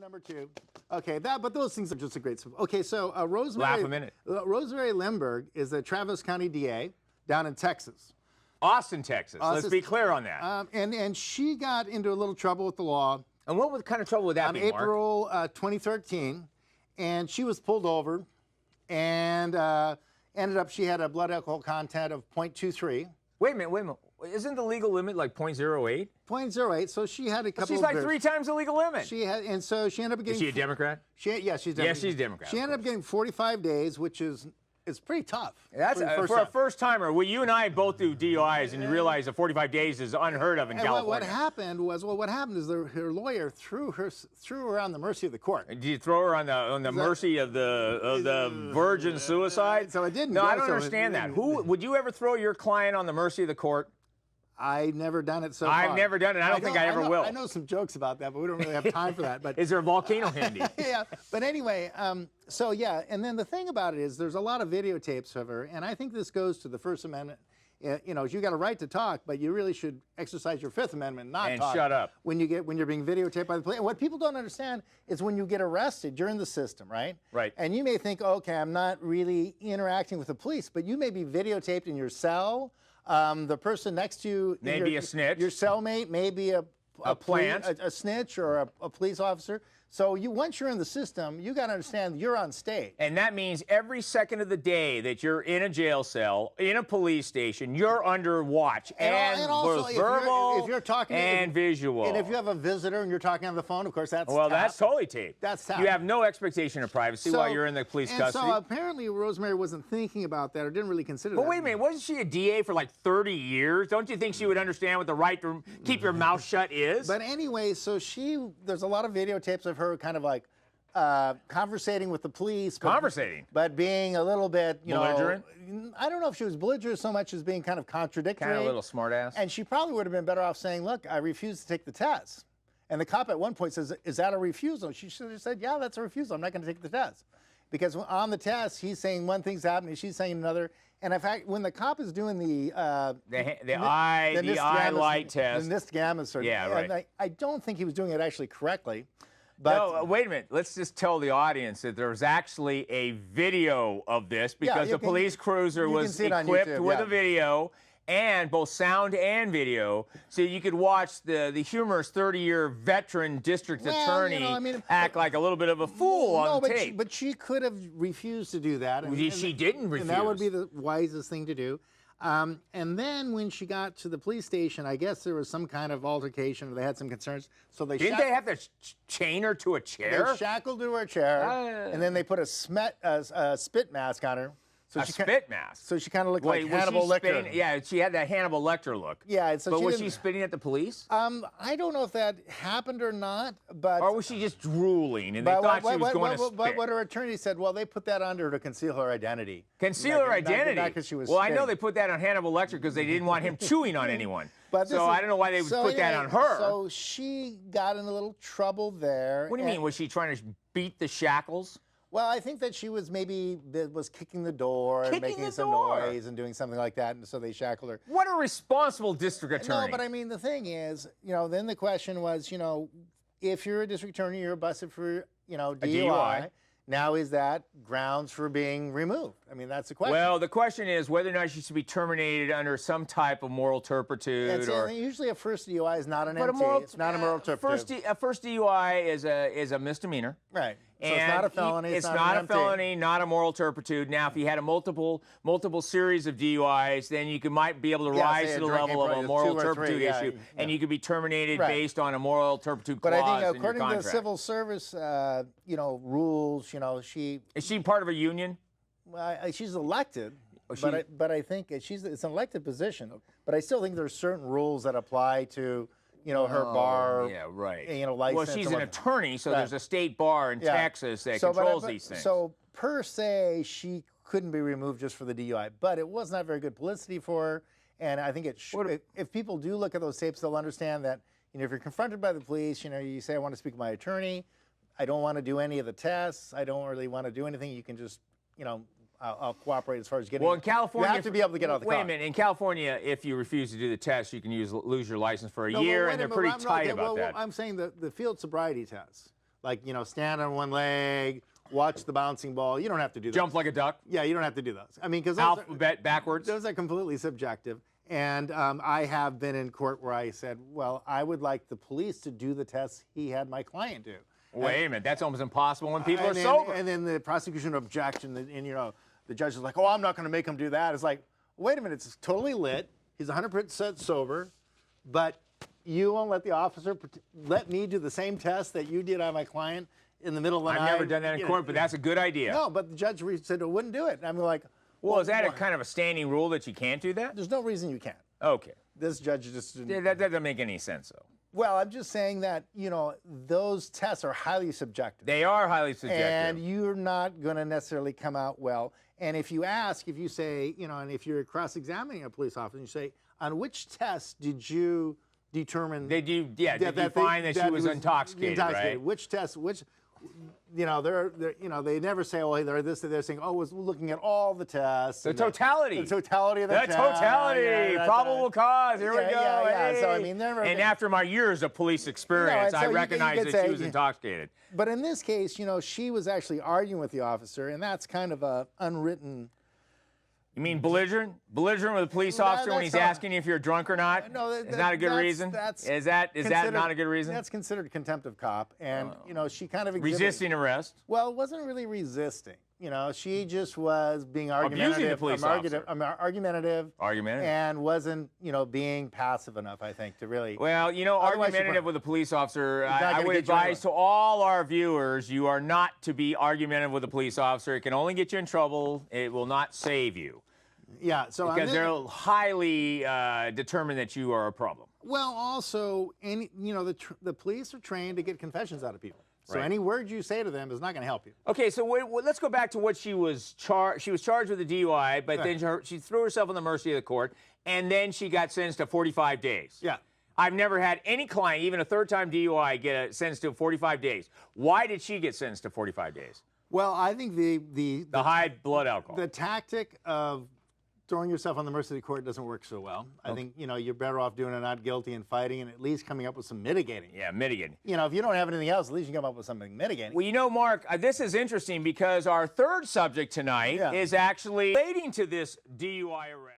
number 2. Okay, but those things are just a great. Okay, so Rosemary. Laugh a minute. Rosemary Lemberg is the Travis County DA down in Texas. Austin, Texas. Let's be clear on that. And she got into a little trouble with the law. And what kind of trouble would that be, Mark? On April 2013, and she was pulled over, and ended up she had a blood alcohol content of 0.23. Wait a minute. Isn't the legal limit like 0.08? 0.08. So she had a couple. She's of like beers. 3 times the legal limit. She had, and so she ended up getting. Is she a Democrat? She's Democrat. Yeah, she's Democrat. She ended up getting 45 days, which is pretty tough. That's for a first timer. Well, you and I both do DUIs, and you realize that 45 days is unheard of in California. What happened was, what happened is her lawyer threw her on the mercy of the court. Did you throw her on the mercy of the virgin suicide? So it didn't. No, I don't understand that. Would you ever throw your client on the mercy of the court? I've never done it so far. I've never done it. I don't think I ever will. I know some jokes about that, but we don't really have time for that. But is there a volcano handy? Yeah. But anyway, so yeah, and then the thing about it is there's a lot of videotapes of her, and I think this goes to the First Amendment. You know, you got a right to talk, but you really should exercise your Fifth Amendment, not and talk. Shut up. When you're being videotaped by the police. And what people don't understand is when you get arrested, you're in the system, right? Right. And you may think, okay, I'm not really interacting with the police, but you may be videotaped in your cell. The person next to you, maybe a snitch. Your cellmate, maybe a plant, a snitch, or a police officer. So once you're in the system, you got to understand you're on stage. And that means every second of the day that you're in a jail cell, in a police station, you're under watch, and also, both verbal if you're talking and visual. And if you have a visitor and you're talking on the phone, of course, that's well, that's totally taped. That's tapped. You have no expectation of privacy while you're in the police custody. So apparently Rosemary wasn't thinking about that or didn't really consider that. But wait a minute, wasn't she a DA for like 30 years? Don't you think she would understand what the right to keep your mouth shut is? But anyway, so there's a lot of videotapes of her kind of like conversating with the police. But being a little bit, belligerent? I don't know if she was belligerent so much as being kind of contradictory. Kind of a little smartass. And she probably would have been better off saying, look, I refuse to take the test. And the cop at one point says, is that a refusal? She should have said, yeah, that's a refusal. I'm not going to take the test. Because on the test, he's saying one thing's happening, she's saying another. And in fact, when the cop is doing the eye light test. The NIST gamma search. Yeah, right. And I don't think he was doing it actually correctly. But no, wait a minute. Let's just tell the audience that there's actually a video of this because the police cruiser was equipped with a video and both sound and video, so you could watch the humorous 30-year veteran district attorney act like a little bit of a fool on tape. But she could have refused to do that. She didn't refuse. And that would be the wisest thing to do. And then when she got to the police station, I guess there was some kind of altercation, or they had some concerns. So they didn't they have to chain her to a chair? They shackled her to a chair, and then they put a spit mask on her. So spit mask. So she kind of looked like Hannibal Lecter. Yeah, she had that Hannibal Lecter look. Yeah, so but was she spitting at the police? I don't know if that happened or not, but or was she just drooling and they thought she was going to spit? But what her attorney said, well, they put that on her to conceal her identity. Conceal her identity. Not because she was. Well, I know they put that on Hannibal Lecter because they didn't want him chewing on anyone. So I don't know why they would put that on her. So she got in a little trouble there. What do you mean? Was she trying to beat the shackles? Well, I think that she was was kicking the door and making some noise and doing something like that, and so they shackled her. What a responsible district attorney. No, but I mean, the thing is, then the question was, if you're a district attorney, you're busted for, DUI. Now, is that grounds for being removed? I mean, that's the question. Well, the question is whether or not she should be terminated under some type of moral turpitude. Usually a first DUI is not an MT. It's not a moral turpitude. A first DUI is a misdemeanor. Right. So and it's not a felony. It's not a felony, not a moral turpitude. Now, if you had a multiple series of DUIs, then you might be able to rise to the level of a moral turpitude issue, and you could be terminated based on a moral turpitude clause in your contract. But I think according to the civil service, rules, is she part of a union? Well, she's elected. But I think it's an elected position. But I still think there's certain rules that apply to her bar. Yeah, right. License. Well, she's an attorney, so there's a state bar in Texas that controls these things. So per se, she couldn't be removed just for the DUI, but it was not very good publicity for her. And I think if people do look at those tapes, they'll understand that if you're confronted by the police, you say, I want to speak to my attorney. I don't want to do any of the tests. I don't really want to do anything. You can just, I'll cooperate as far as getting. Well, in California, you have to be able to get out of the car. Wait a minute. In California, if you refuse to do the test, you can lose your license for a year, and they're pretty tight about that. I'm saying the field sobriety test. like, you know, stand on one leg, watch the bouncing ball. You don't have to do that. Jump like a duck. Yeah, you don't have to do those. I mean, because alphabet backwards. Those are completely subjective. And I have been in court where I said, well, I would like the police to do the tests he had my client do. Wait a minute, that's almost impossible when people are sober. And then the prosecution objection, and you know, the judge is like, oh, I'm not going to make him do that. It's like, wait a minute, it's totally lit. He's 100% sober, but you won't let the officer let me do the same test that you did on my client in the middle of the night. I've never done that in court, but that's a good idea. No, but the judge said it wouldn't do it. And I'm like, well, is that a kind of a standing rule that you can't do that? There's no reason you can't. Okay. This judge just didn't. Yeah, that doesn't make any sense, though. Well, I'm just saying that, you know, those tests are highly subjective. They are highly subjective. And you're not going to necessarily come out well. And if you ask, if you say, you know, and if you're cross-examining a police officer, and you say, on which test did you determine? Did you find that she was intoxicated, right? Which test, you know, you know, they never say, oh, they're this, they're saying, oh, we're looking at all the tests. The totality. The totality of the test. The totality. Probable cause. Here we go. Yeah. Hey. So, I mean, and after my years of police experience, I recognize that she was intoxicated. But in this case, you know, she was actually arguing with the officer, and that's kind of a unwritten. You mean belligerent? Belligerent with a police officer when he's asking you if you're drunk or not? No, is that a good reason? Is that not a good reason? That's considered contempt of cop, and you know, she kind of resisting arrest. Well, it wasn't really resisting. You know, she just was being argumentative, abusing the police officer. Argumentative, and wasn't, you know, being passive enough, I think, to really. Well, you know, argumentative with a police officer. I would advise to all our viewers: you are not to be argumentative with a police officer. It can only get you in trouble. It will not save you. Yeah, so because they're highly determined that you are a problem. Well, also, you know, the police are trained to get confessions out of people. So any word you say to them is not going to help you. Okay, so let's go back to what she was charged. She was charged with a DUI, but then she threw herself on the mercy of the court, and then she got sentenced to 45 days. Yeah. I've never had any client, even a third-time DUI, get sentenced to 45 days. Why did she get sentenced to 45 days? Well, I think the high blood alcohol. The tactic of throwing yourself on the mercy of the court doesn't work so well. I think, you know, you're better off doing a not guilty and fighting and at least coming up with some mitigating. Yeah, mitigating. You know, if you don't have anything else, at least you can come up with something mitigating. Well, you know, Mark, this is interesting because our third subject tonight is actually relating to this DUI arrest.